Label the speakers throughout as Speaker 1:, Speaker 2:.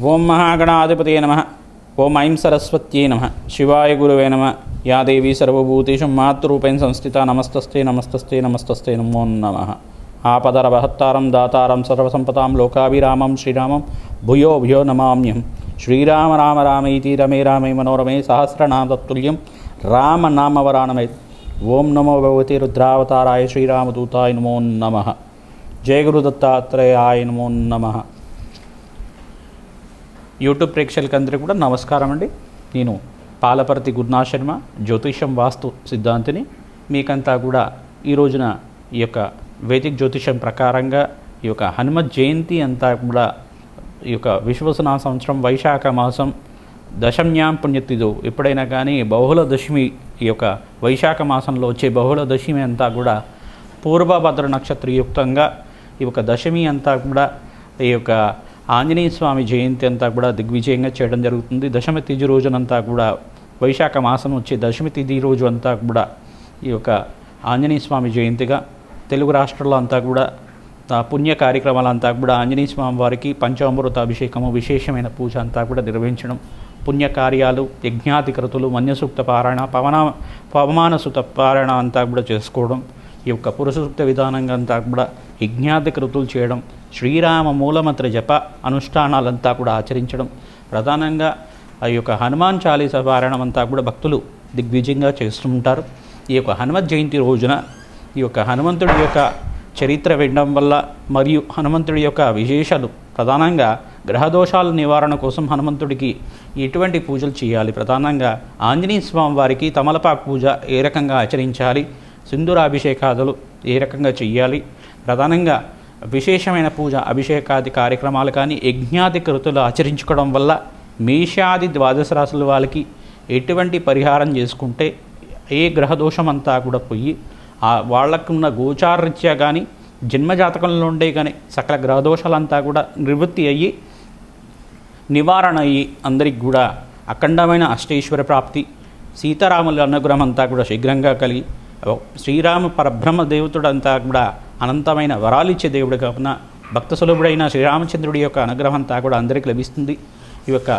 Speaker 1: ఓం మహాగణాధిపతయే నమః. ఓం ఐం సరస్వత్యై నమః. శివాయ గురవే నమః. యా దేవీ సర్వభూతేషు మాతృరూపేణ సంస్థితా నమస్తస్తే నమస్తస్తే నమస్తస్తే నమో నమః. ఆపదరవహత్తారం దాతారం సర్వసంపదాం లోకాభిరామం శ్రీరామం భూయో భూయో నమామ్యహం. శ్రీరామ రామ రామేతి రమే రామే మనోరమే సహస్రనామ తత్తుల్యం రామనామవరాణమే. ఓం నమో భగవతే రుద్రావతారాయ శ్రీరామదూతాయ నమో నమః. జయ గురు దత్తాత్రేయాయ నమో నమః. యూట్యూబ్ ప్రేక్షకులందరికీ కూడా నమస్కారం అండి. నేను పాలపర్తి గురునాథ్ శర్మ, జ్యోతిషం వాస్తు సిద్ధాంతిని. మీకంతా కూడా ఈ రోజున ఈ యొక్క వేదిక్ జ్యోతిషం ప్రకారంగా ఈ యొక్క హనుమత్ జయంతి అంతా కూడా ఈ యొక్క విశ్వసన సంవత్సరం వైశాఖ మాసం దశమ్యాం పుణ్యతిథు ఎప్పుడైనా కానీ బహుళ దశమి, ఈ యొక్క వైశాఖ మాసంలో వచ్చే బహుళ దశమి అంతా కూడా పూర్వభద్ర నక్షత్రయుక్తంగా ఈ యొక్క దశమి అంతా కూడా ఈ యొక్క ఆంజనేయ స్వామి జయంతి అంతా కూడా దిగ్విజయంగా చేయడం జరుగుతుంది. దశమి తిథి రోజునంతా కూడా వైశాఖ మాసం వచ్చే దశమి తిథి రోజు అంతా కూడా ఈ యొక్క ఆంజనేయ స్వామి జయంతిగా తెలుగు రాష్ట్రాల్లో అంతా కూడా పుణ్య కార్యక్రమాలంతా కూడా ఆంజనేయ స్వామి వారికి పంచామృత అభిషేకము, విశేషమైన పూజ అంతా కూడా నిర్వహించడం, పుణ్యకార్యాలు, యజ్ఞాధికృతులు, మన్యసూక్త పారాయణ, పవమానసూక్త పారాయణ అంతా కూడా చేసుకోవడం, ఈ యొక్క పురుషసూక్త విధానంగా అంతా కూడా యజ్ఞాధికృతులు చేయడం, శ్రీరామ మూలమంత్ర జప అనుష్ఠానాలంతా కూడా ఆచరించడం, ప్రధానంగా ఆ యొక్క హనుమాన్ చాలీస పారాయణం అంతా కూడా భక్తులు దిగ్విజయంగా చేస్తుంటారు. ఈ యొక్క హనుమత్ జయంతి రోజున ఈ యొక్క హనుమంతుడి యొక్క చరిత్ర వినడం వల్ల మరియు హనుమంతుడి యొక్క విశేషాలు, ప్రధానంగా గ్రహదోషాల నివారణ కోసం హనుమంతుడికి ఎటువంటి పూజలు చేయాలి, ప్రధానంగా ఆంజనేయ స్వామి వారికి తమలపాకు పూజ ఏ రకంగా ఆచరించాలి, సింధూరాభిషేకాదులు ఏ రకంగా చెయ్యాలి, ప్రధానంగా విశేషమైన పూజ అభిషేకాది కార్యక్రమాలు కానీ యజ్ఞాది కృతులు ఆచరించుకోవడం వల్ల మేషాది ద్వాదశ రాశుల వాళ్ళకి ఎటువంటి పరిహారం చేసుకుంటే ఏ గ్రహదోషం అంతా కూడా పోయి వాళ్ళకున్న గోచారరీత్యా కానీ జన్మజాతకంలో ఉండే కానీ సకల గ్రహదోషాలంతా కూడా నివృత్తి అయ్యి నివారణ అయ్యి అందరికి కూడా అఖండమైన అష్టైశ్వర్య ప్రాప్తి, సీతారాముల అనుగ్రహం అంతా కూడా శీఘ్రంగా కలిగి శ్రీరామ పరబ్రహ్మ దేవతుడంతా కూడా అనంతమైన వరాలిచ్చే దేవుడు కావున భక్త సులభుడైన శ్రీరామచంద్రుడి యొక్క అనుగ్రహం అంతా కూడా అందరికీ లభిస్తుంది. ఈ యొక్క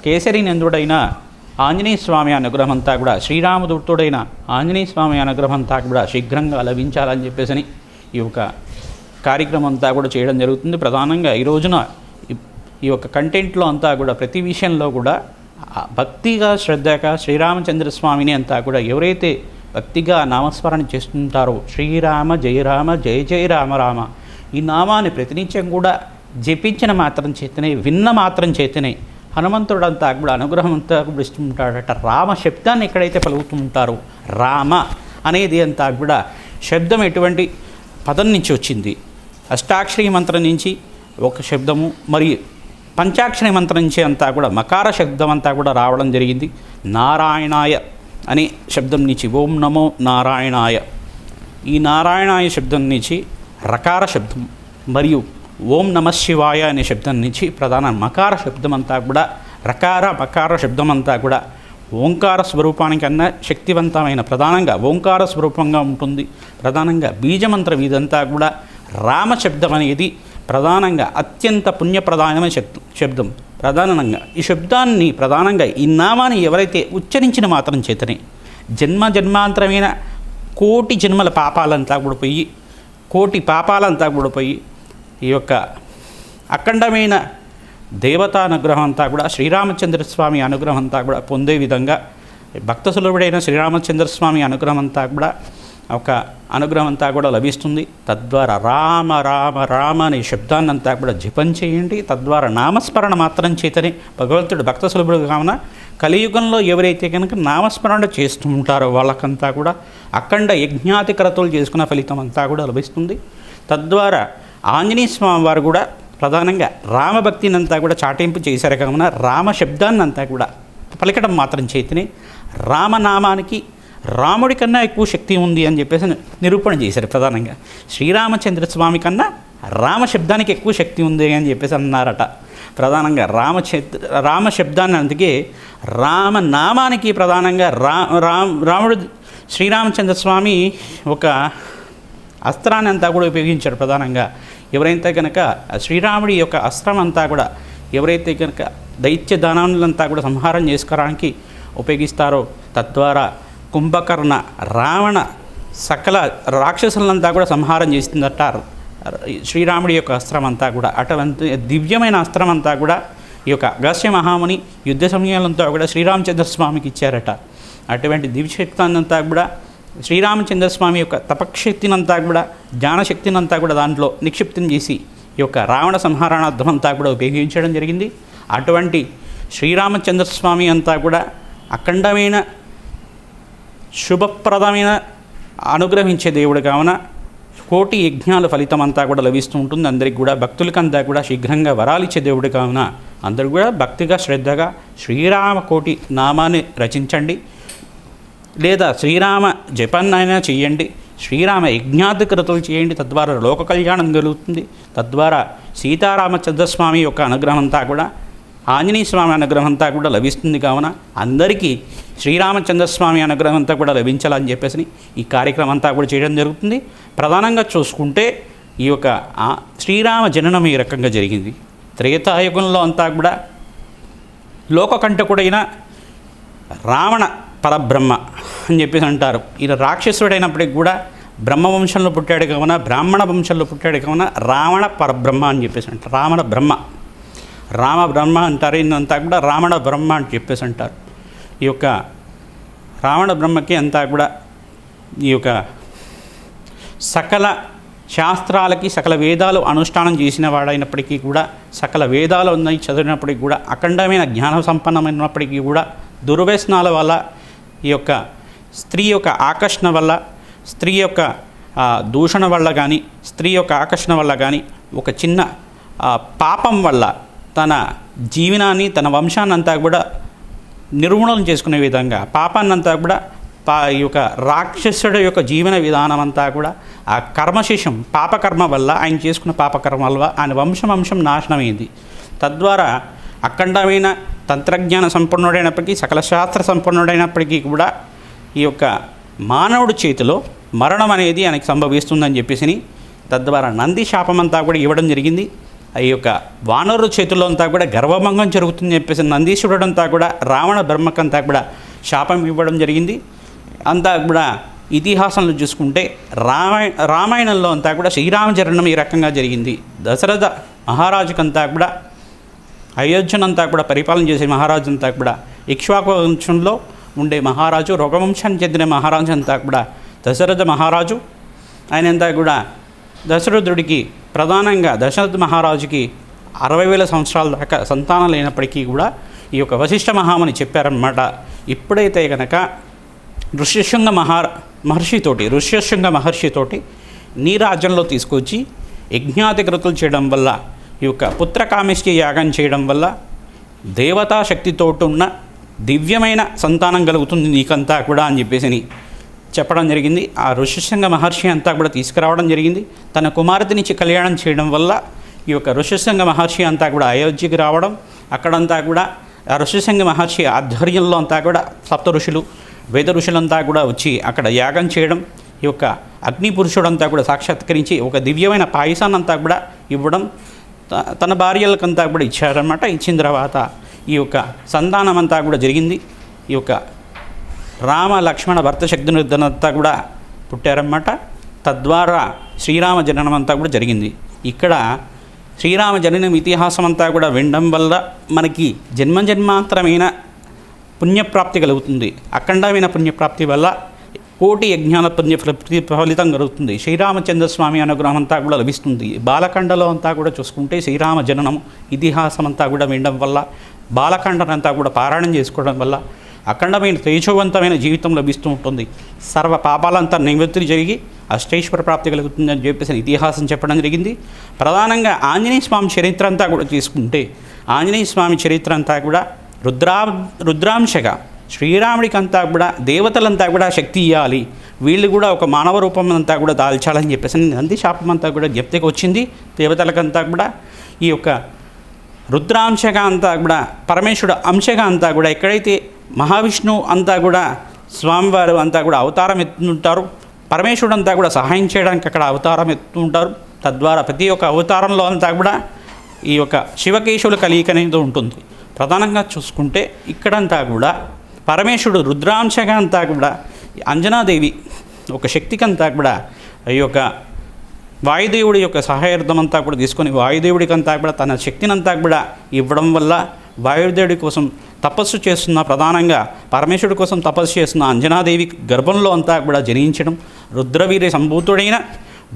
Speaker 1: కేసరి నందుడైన ఆంజనేయ స్వామి అనుగ్రహం అంతా కూడా శ్రీరామదూతుడైన ఆంజనేయ స్వామి అనుగ్రహం అంతా కూడా శీఘ్రంగా లభించాలని చెప్పేసి ఈ యొక్క కార్యక్రమం అంతా కూడా చేయడం జరుగుతుంది. ప్రధానంగా ఈ రోజున ఈ యొక్క కంటెంట్లో అంతా కూడా ప్రతి విషయంలో కూడా భక్తిగా శ్రద్ధగా శ్రీరామచంద్ర స్వామిని అంతా కూడా ఎవరైతే భక్తిగా నామస్మరణ చేస్తుంటారో శ్రీరామ జయ రామ జయ జయ రామ రామ ఈ నామాన్ని ప్రతినిత్యం కూడా జపించిన మాత్రం చేతనే, విన్న మాత్రం చేతనే హనుమంతుడంతా కూడా అనుగ్రహం అంతా కూడా ఇస్తుంటాడట. రామ శబ్దాన్ని ఎక్కడైతే పలుకుతుంటారో, రామ అనేది అంతా కూడా శబ్దం ఎటువంటి పదం నుంచి వచ్చింది, అష్టాక్షరి మంత్రం నుంచి ఒక శబ్దము, మరియు పంచాక్షరి మంత్రం నుంచి అంతా కూడా మకార శబ్దం అంతా కూడా రావడం జరిగింది. నారాయణాయ అనే శబ్దం నుంచి ఓం నమో నారాయణాయ, ఈ నారాయణాయ శబ్దం నుంచి రకార శబ్దం మరియు ఓం నమ శివాయ అనే శబ్దం నుంచి ప్రధాన మకార శబ్దం అంతా కూడా రకార మకార శబ్దం అంతా కూడా ఓంకార స్వరూపానికన్నా శక్తివంతమైన ప్రధానంగా ఓంకార స్వరూపంగా ఉంటుంది. ప్రధానంగా బీజమంత్రం ఇదంతా కూడా రామ శబ్దం అనేది ప్రధానంగా అత్యంత పుణ్యప్రధానమైన శబ్దం. ప్రధానంగా ఈ శబ్దాన్ని ప్రధానంగా ఈ నామాన్ని ఎవరైతే ఉచ్చరించిన మాత్రం చేతనే జన్మాంతరమైన కోటి జన్మల పాపాలంతా కూడా పోయి, కోటి పాపాలంతా కూడా పోయి ఈ యొక్క అఖండమైన దేవతా అనుగ్రహం అంతా కూడా శ్రీరామచంద్ర స్వామి అనుగ్రహం అంతా కూడా పొందే విధంగా భక్త సులభుడైన శ్రీరామచంద్ర స్వామి అనుగ్రహం అంతా కూడా ఒక అనుగ్రహం అంతా కూడా లభిస్తుంది. తద్వారా రామ రామ రామ అనే శబ్దాన్ని అంతా కూడా జపం చేయండి. తద్వారా నామస్మరణ మాత్రం చేతనే భగవంతుడు భక్త సులభుడు కావున కలియుగంలో ఎవరైతే కనుక నామస్మరణ చేస్తూ ఉంటారో వాళ్ళకంతా కూడా అఖండ యజ్ఞాతి క్రతువులు చేసుకున్న ఫలితం అంతా కూడా లభిస్తుంది. తద్వారా ఆంజనేయ స్వామి వారు కూడా ప్రధానంగా రామభక్తిని అంతా కూడా చాటింపు చేశారు కావున రామ శబ్దాన్ని అంతా కూడా పలికడం మాత్రం చేతనే రామనామానికి రాముడి కన్నా ఎక్కువ శక్తి ఉంది అని చెప్పేసి నిరూపణ చేశారు. ప్రధానంగా శ్రీరామచంద్ర స్వామి కన్నా రామ శబ్దానికి ఎక్కువ శక్తి ఉంది అని చెప్పేసి అన్నారట. ప్రధానంగా రామ శబ్దాన్ని, అందుకే రామనామానికి ప్రధానంగా రాముడు శ్రీరామచంద్ర స్వామి ఒక అస్త్రాన్ని అంతా కూడా ఉపయోగించారు. ప్రధానంగా ఎవరైతే కనుక శ్రీరాముడి యొక్క అస్త్రం అంతా కూడా ఎవరైతే కనుక దైత్య దానాలంతా కూడా సంహారం చేసుకోవడానికి ఉపయోగిస్తారో, తద్వారా కుంభకర్ణ, రావణ సకల రాక్షసులంతా కూడా సంహారం చేస్తుందట శ్రీరాముడి యొక్క అస్త్రం అంతా కూడా. అటువంటి దివ్యమైన అస్త్రం అంతా కూడా ఈ యొక్క అగస్త్య మహాముని యుద్ధ సమయంలో కూడా శ్రీరామచంద్రస్వామికి ఇచ్చారట. అటువంటి దివ్యశక్తినంతా కూడా శ్రీరామచంద్రస్వామి యొక్క తపశక్తినంతా కూడా, జ్ఞానశక్తినంతా కూడా దాంట్లో నిక్షిప్తం చేసి ఈ యొక్క రావణ సంహారణార్థం అంతా కూడా ఉపయోగించడం జరిగింది. అటువంటి శ్రీరామచంద్రస్వామి అంతా కూడా అఖండమైన శుభప్రదమైన అనుగ్రహించే దేవుడు కావున కోటి యజ్ఞాల ఫలితం అంతా కూడా లభిస్తూ ఉంటుంది. అందరికి కూడా భక్తులకంతా కూడా శీఘ్రంగా వరాలిచ్చే దేవుడు కావున అందరూ కూడా భక్తిగా శ్రద్ధగా శ్రీరామ కోటి నామాన్ని రచించండి, లేదా శ్రీరామ జపాన్నైనా చేయండి, శ్రీరామ యజ్ఞాధికృతులు చేయండి. తద్వారా లోక కళ్యాణం కలుగుతుంది. తద్వారా సీతారామచంద్రస్వామి యొక్క అనుగ్రహం అంతా కూడా, ఆంజనేయ స్వామి అనుగ్రహం అంతా కూడా లభిస్తుంది. కావున అందరికీ శ్రీరామచంద్రస్వామి అనుగ్రహం అంతా కూడా లభించాలని చెప్పేసి ఈ కార్యక్రమం అంతా కూడా చేయడం జరుగుతుంది. ప్రధానంగా చూసుకుంటే ఈ యొక్క శ్రీరామ జననం ఈ రకంగా జరిగింది. త్రేతాయుగంలో అంతా కూడా లోకకంఠకుడైన రావణ పరబ్రహ్మ అని చెప్పేసి అంటారు. ఈయన రాక్షసుడైనప్పటికి కూడా బ్రహ్మవంశంలో పుట్టాడు కావున, బ్రాహ్మణ వంశంలో పుట్టాడు కావున రావణ పరబ్రహ్మ అని చెప్పేసి అంటారు. రావణ బ్రహ్మ, రామ బ్రహ్మ అంటారు. ఈయనంతా కూడా రావణ బ్రహ్మ అని చెప్పేసి అంటారు. ఈ యొక్క రావణ బ్రహ్మకి అంతా కూడా ఈ యొక్క సకల శాస్త్రాలకి సకల వేదాలు అనుష్ఠానం చేసిన వాడైనప్పటికీ కూడా, సకల వేదాలు ఉన్నాయి చదివినప్పటికీ కూడా, అఖండమైన జ్ఞాన సంపన్నమైనప్పటికీ కూడా దుర్వ్యసనాల వల్ల, ఈ యొక్క స్త్రీ యొక్క ఆకర్షణ వల్ల, స్త్రీ యొక్క దూషణ వల్ల కానీ, స్త్రీ యొక్క ఆకర్షణ వల్ల కానీ, ఒక చిన్న పాపం వల్ల తన జీవనాన్ని, తన వంశాన్ని అంతా కూడా నిర్మూలన చేసుకునే విధంగా పాపాన్నంతా కూడా ఈ యొక్క రాక్షసుడు యొక్క జీవన విధానం అంతా కూడా ఆ కర్మశేషం పాపకర్మ వల్ల, ఆయన చేసుకున్న పాపకర్మ వల్ల ఆయన వంశం నాశనమైంది. తద్వారా అఖండమైన తంత్రజ్ఞాన సంపన్నుడైనప్పటికీ, సకల శాస్త్ర సంపన్నుడైనప్పటికీ కూడా ఈ యొక్క మానవుడి చేతిలో మరణం అనేది ఆయనకి సంభవిస్తుందని చెప్పేసి తద్వారా నంది శాపం అంతా కూడా ఇవ్వడం జరిగింది. ఈ యొక్క వానరుల చేతుల్లో అంతా కూడా గర్వభంగం జరుగుతుందని చెప్పేసి నందీశ్వరుడు అంతా కూడా రావణ బ్రహ్మకంతా కూడా శాపం ఇవ్వడం జరిగింది. అంతా కూడా ఇతిహాసంలో చూసుకుంటే రామాయణంలో అంతా కూడా శ్రీరామచరణం ఈ రకంగా జరిగింది. దశరథ మహారాజుకంతా కూడా అయోధ్యనంతా కూడా పరిపాలన చేసే మహారాజు అంతా కూడా ఇక్ష్వాకు వంశంలో ఉండే మహారాజు, రఘువంశానికి చెందిన మహారాజు అంతా కూడా దశరథ మహారాజు. ఆయనంతా కూడా దశరథుడికి ప్రధానంగా దశరథ మహారాజుకి 60,000 సంవత్సరాల దాకా సంతానం లేనప్పటికీ కూడా ఈ యొక్క వశిష్ఠ మహాముని చెప్పారన్నమాట. ఇప్పుడైతే కనుక ఋష్యశృంగ మహర్షితోటి నీ రాజ్యంలో తీసుకొచ్చి యజ్ఞాధికృతులు చేయడం వల్ల, ఈ యొక్క పుత్రకామేష్టి యాగం చేయడం వల్ల దేవతా శక్తితో ఉన్న దివ్యమైన సంతానం కలుగుతుంది నీకంతా కూడా అని చెప్పేసి చెప్పడం జరిగింది. ఆ ఋష్యశృంగ మహర్షి అంతా కూడా తీసుకురావడం జరిగింది. తన కుమార్తెనిచ్చి కళ్యాణం చేయడం వల్ల ఈ యొక్క ఋష్యశృంగ మహర్షి అంతా కూడా అయోధ్యకి రావడం, అక్కడంతా కూడా ఆ ఋష్యశృంగ మహర్షి ఆధ్వర్యంలో అంతా కూడా సప్త ఋషులు, వేద ఋషులంతా కూడా వచ్చి అక్కడ యాగం చేయడం, ఈ యొక్క అగ్ని పురుషుడంతా కూడా సాక్షాత్కరించి ఒక దివ్యమైన పాయసాన్ని అంతా కూడా ఇవ్వడం, తన భార్యలకంతా కూడా ఇచ్చారన్నమాట. ఇచ్చిన తర్వాత ఈ యొక్క సంతానం అంతా కూడా జరిగింది. ఈ యొక్క రామ లక్ష్మణ భర్త శక్తినిధనంతా కూడా పుట్టారన్నమాట. తద్వారా శ్రీరామ జననం అంతా కూడా జరిగింది. ఇక్కడ శ్రీరామ జననం ఇతిహాసం అంతా కూడా వినడం వల్ల మనకి జన్మాంతరమైన పుణ్యప్రాప్తి కలుగుతుంది. అఖండమైన పుణ్యప్రాప్తి వల్ల కోటి యజ్ఞాన ఫలితం కలుగుతుంది. శ్రీరామచంద్రస్వామి అనుగ్రహం అంతా కూడా లభిస్తుంది. బాలకాండలో అంతా కూడా చూసుకుంటే శ్రీరామ జననం ఇతిహాసం అంతా కూడా వినడం వల్ల, బాలకాండనంతా కూడా పారాయణం చేసుకోవడం వల్ల అఖండమైన తేజవంతమైన జీవితం లభిస్తూ ఉంటుంది. సర్వ పాపాలంతా నివృత్తి జరిగి అష్టైశ్వర ప్రాప్తి కలుగుతుందని చెప్పేసి ఇతిహాసం చెప్పడం జరిగింది. ప్రధానంగా ఆంజనేయ స్వామి చరిత్ర అంతా కూడా తీసుకుంటే, ఆంజనేయ స్వామి చరిత్ర అంతా కూడా రుద్రాంశగా శ్రీరాముడికి అంతా కూడా దేవతలంతా కూడా శక్తి ఇవ్వాలి, వీళ్ళు కూడా ఒక మానవ రూపం అంతా కూడా దాల్చాలని చెప్పేసి నంది శాపం అంతా కూడా జ్ఞప్తికి వచ్చింది. దేవతలకంతా కూడా ఈ యొక్క రుద్రాంశగా అంతా కూడా పరమేశ్వరుడు అంశగా అంతా కూడా ఎక్కడైతే మహావిష్ణువు అంతా కూడా స్వామివారు అంతా కూడా అవతారం ఎత్తుంటారు, పరమేశ్వరుడు అంతా కూడా సహాయం చేయడానికి అక్కడ అవతారం ఎత్తుంటారు. తద్వారా ప్రతి ఒక్క అవతారంలో అంతా కూడా ఈ యొక్క శివకేశవుల కలియిక అనేది ఉంటుంది. ప్రధానంగా చూసుకుంటే ఇక్కడంతా కూడా పరమేశ్వరుడు రుద్రాంశగా అంతా కూడా అంజనాదేవి ఒక శక్తికంతా కూడా ఈ యొక్క వాయుదేవుడి యొక్క సహాయార్థం అంతా కూడా తీసుకొని వాయుదేవుడికి అంతా కూడా తన శక్తినంతా కూడా ఇవ్వడం వల్ల వాయుదేవుడి కోసం తపస్సు చేస్తున్న ప్రధానంగా పరమేశ్వరుడి కోసం తపస్సు చేస్తున్న అంజనాదేవి గర్భంలో అంతా కూడా జనించడం, రుద్రవీర్య సంభూతుడైన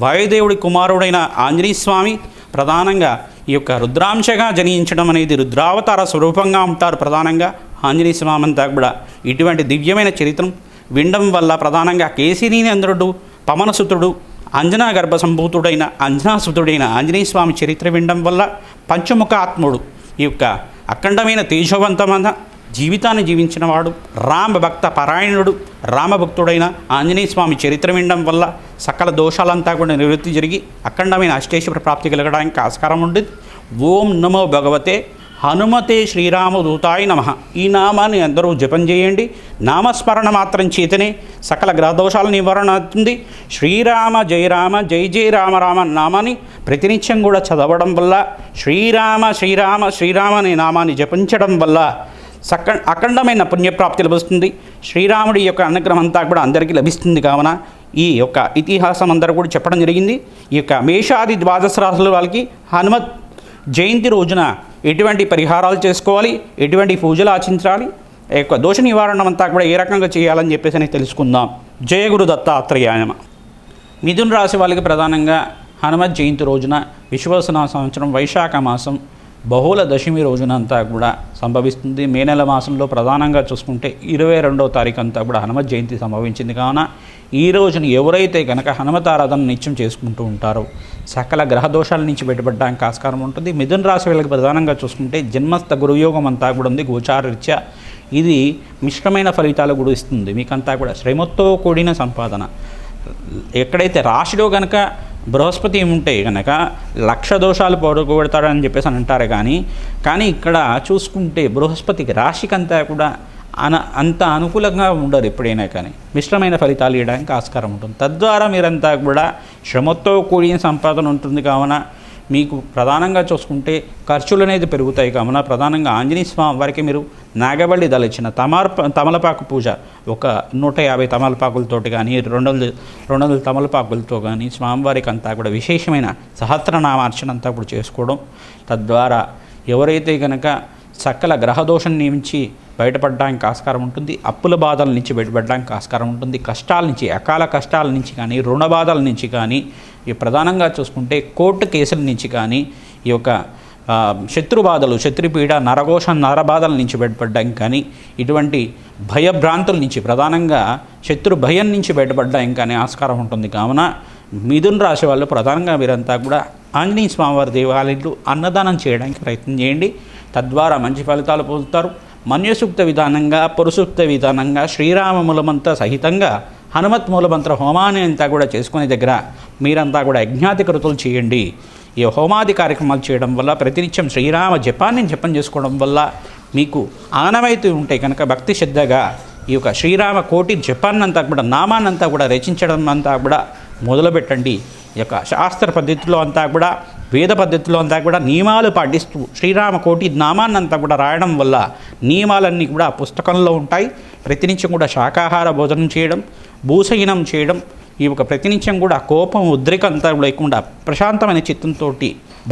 Speaker 1: వాయుదేవుడి కుమారుడైన ఆంజనేయ స్వామి ప్రధానంగా ఈ యొక్క రుద్రాంశగా జనించడం అనేది రుద్రావతార స్వరూపంగా ఉంటారు. ప్రధానంగా ఆంజనేయ స్వామి అంతా కూడా ఇటువంటి దివ్యమైన చరిత్రం వినడం వల్ల ప్రధానంగా కేశినేంద్రుడు పవనసుతుడు అంజనా గర్భ సంభూతుడైన అంజనాసుతుడైన ఆంజనేయ స్వామి చరిత్ర వినడం వల్ల పంచముఖ ఆత్ముడు ఈ యొక్క అఖండమైన తేజవంతమైన జీవితాన్ని జీవించిన వాడు రామభక్త పరాయణుడు రామభక్తుడైన ఆంజనేయ స్వామి చరిత్ర వినడం వల్ల సకల దోషాలంతా కూడా నివృత్తి జరిగి అఖండమైన అష్టేశ్వర ప్రాప్తి కలగడానికి ఆస్కారం ఉండేది. ఓం నమో భగవతే హనుమతే శ్రీరామదూతాయ నమః. ఈ నామాన్ని అందరూ జపం చేయండి. నామస్మరణ మాత్రం చేతనే సకల గ్రహదోషాల నివారణ అవుతుంది. శ్రీరామ జయ రామ జయ జయ రామ రామ నామాన్ని ప్రతినిత్యం కూడా చదవడం వల్ల శ్రీరామ శ్రీరామ శ్రీరామ అనే నామాన్ని జపించడం వల్ల అఖండమైన పుణ్యప్రాప్తి లభిస్తుంది. శ్రీరాముడి యొక్క అనుగ్రహం అంతా కూడా అందరికీ లభిస్తుంది. కావున ఈ యొక్క ఇతిహాసం అందరూ కూడా చెప్పడం జరిగింది. ఈ యొక్క మేషాది ద్వాదశ రాశుల వాళ్ళకి హనుమత్ జయంతి రోజున ఎటువంటి పరిహారాలు చేసుకోవాలి, ఎటువంటి పూజలు ఆచరించాలి, ఈ యొక్క దోష నివారణ అంతా కూడా ఏ రకంగా చేయాలని చెప్పేసి అని తెలుసుకుందాం. జయ గురు దత్తాత్రేయాయ నమః. మిథున రాశి వాళ్ళకి ప్రధానంగా హనుమత్ జయంతి రోజున విశ్వవసన సంవత్సరం వైశాఖ మాసం బహుళ దశమి రోజున అంతా కూడా సంభవిస్తుంది. మే నెల మాసంలో ప్రధానంగా చూసుకుంటే 22వ తారీఖు అంతా కూడా హనుమత్ జయంతి సంభవించింది. కావున ఈ రోజున ఎవరైతే కనుక హనుమతారాధన నిత్యం చేసుకుంటూ ఉంటారో సకల గ్రహ దోషాల నుంచి బయటపడడానికి ఆస్కారం ఉంటుంది. మిథున రాశి వాళ్ళకి ప్రధానంగా చూసుకుంటే జన్మస్థ గురుయోగం అంతా కూడా ఉంది. గోచారరీత్యా ఇది మిశ్రమైన ఫలితాలు కూడా ఇస్తుంది. మీకంతా కూడా శ్రమతో కూడిన సంపాదన. ఎక్కడైతే రాశిలో కనుక బృహస్పతి ఉంటే కనుక లక్ష దోషాలు పోగొడతాడని చెప్పేసి అని అంటారు. కానీ ఇక్కడ చూసుకుంటే బృహస్పతికి రాశికంతా కూడా అంత అనుకూలంగా ఉండరు. ఎప్పుడైనా కానీ మిశ్రమైన ఫలితాలు ఇవ్వడానికి ఆస్కారం ఉంటుంది. తద్వారా మీరంతా కూడా శ్రమతో కూడిన సంపాదన ఉంటుంది. కావున మీకు ప్రధానంగా చూసుకుంటే ఖర్చులు అనేది పెరుగుతాయి. కావున ప్రధానంగా ఆంజనేయ స్వామి వారికి మీరు నాగబల్లి దళించిన తమలపాకు పూజ ఒక 150 తమలపాకులతోటి కానీ 200 తమలపాకులతో కానీ స్వామివారికి అంతా కూడా విశేషమైన సహస్రనామార్చన అంతా కూడా చేసుకోవడం. తద్వారా ఎవరైతే కనుక సకల గ్రహదోషం నుంచి బయటపడడానికి ఆస్కారం ఉంటుంది. అప్పుల బాధల నుంచి బయటపడడానికి ఆస్కారం ఉంటుంది. కష్టాల నుంచి అకాల కష్టాల నుంచి కానీ రుణ బాధల నుంచి కానీ ఈ ప్రధానంగా చూసుకుంటే కోర్టు కేసుల నుంచి కానీ ఈ యొక్క శత్రుబాధలు శత్రుపీడ నరబాధల నుంచి బయటపడడానికి కానీ ఇటువంటి భయభ్రాంతుల నుంచి ప్రధానంగా శత్రు భయం నుంచి బయటపడడానికి కానీ ఆస్కారం ఉంటుంది. కావున మిథున రాశి వాళ్ళు ప్రధానంగా మీరంతా కూడా ఆంజనేయ స్వామివారి దేవాలయంలో అన్నదానం చేయడానికి ప్రయత్నం చేయండి. తద్వారా మంచి ఫలితాలు పొందుతారు. మన్యసూక్త విధానంగా పురుసూక్త విధానంగా శ్రీరామ మూలమంత్ర సహితంగా హనుమత్ మూలమంత్ర హోమాన్ని అంతా కూడా చేసుకునే దగ్గర మీరంతా కూడా యజ్ఞాతి కృతులు చేయండి. ఈ హోమాది కార్యక్రమాలు చేయడం వల్ల ప్రతినిత్యం శ్రీరామ జపాన్ని జపం చేసుకోవడం వల్ల మీకు ఆనవాయితీ ఉంటే కనుక భక్తి శ్రద్ధగా ఈ యొక్క శ్రీరామ కోటి జపాన్నంతా కూడా నామాన్నంతా కూడా రచించడం అంతా కూడా మొదలుపెట్టండి. ఈ యొక్క శాస్త్ర పద్ధతిలో అంతా కూడా వేద పద్ధతిలో అంతా కూడా నియమాలు పాటిస్తూ శ్రీరామ కోటి నామాన్నంతా కూడా రాయడం వల్ల నియమాలన్నీ కూడా పుస్తకంలో ఉంటాయి. ప్రతినిత్యం కూడా శాకాహార భోజనం చేయడం, భూసయనం చేయడం, ఈ యొక్క ప్రతినిత్యం కూడా కోపం ఉద్రేకం అంతా లేకుండా ప్రశాంతమైన చిత్తంతో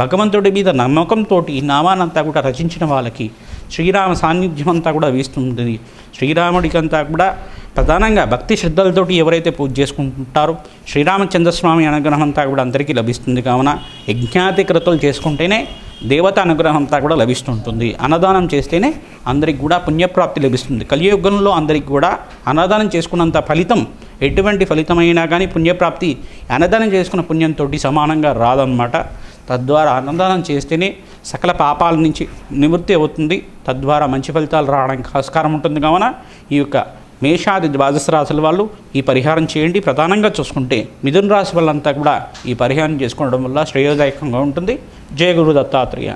Speaker 1: భగవంతుడి మీద నమ్మకంతో ఈ నామానంతా కూడా రచించిన వాళ్ళకి శ్రీరామ సాన్నిధ్యం అంతా కూడా వీస్తుంది. శ్రీరాముడికి అంతా కూడా ప్రధానంగా భక్తి శ్రద్ధలతోటి ఎవరైతే పూజ చేసుకుంటారో శ్రీరామచంద్రస్వామి అనుగ్రహం అంతా కూడా అందరికీ లభిస్తుంది. కావున యజ్ఞాతి కృతులు చేసుకుంటేనే దేవత అనుగ్రహం అంతా కూడా లభిస్తుంటుంది. అన్నదానం చేస్తేనే అందరికి కూడా పుణ్యప్రాప్తి లభిస్తుంది. కలియుగంలో అందరికి కూడా అన్నదానం చేసుకున్నంత ఫలితం ఎటువంటి ఫలితమైనా కానీ పుణ్యప్రాప్తి అన్నదానం చేసుకున్న పుణ్యంతో సమానంగా రాదన్నమాట. తద్వారా అన్నదానం చేస్తేనే సకల పాపాల నుంచి నివృత్తి అవుతుంది. తద్వారా మంచి ఫలితాలు రావడానికి ఆస్కారం ఉంటుంది. కావున ఈ యొక్క మేషాది ద్వాదశ రాశుల వాళ్ళు ఈ పరిహారం చేయండి. ప్రధానంగా చూసుకుంటే మిథున రాశి వాళ్ళంతా కూడా ఈ పరిహారం చేసుకోవడం వల్ల శ్రేయోదాయకంగా ఉంటుంది. జయ గురు దత్తాత్రేయ.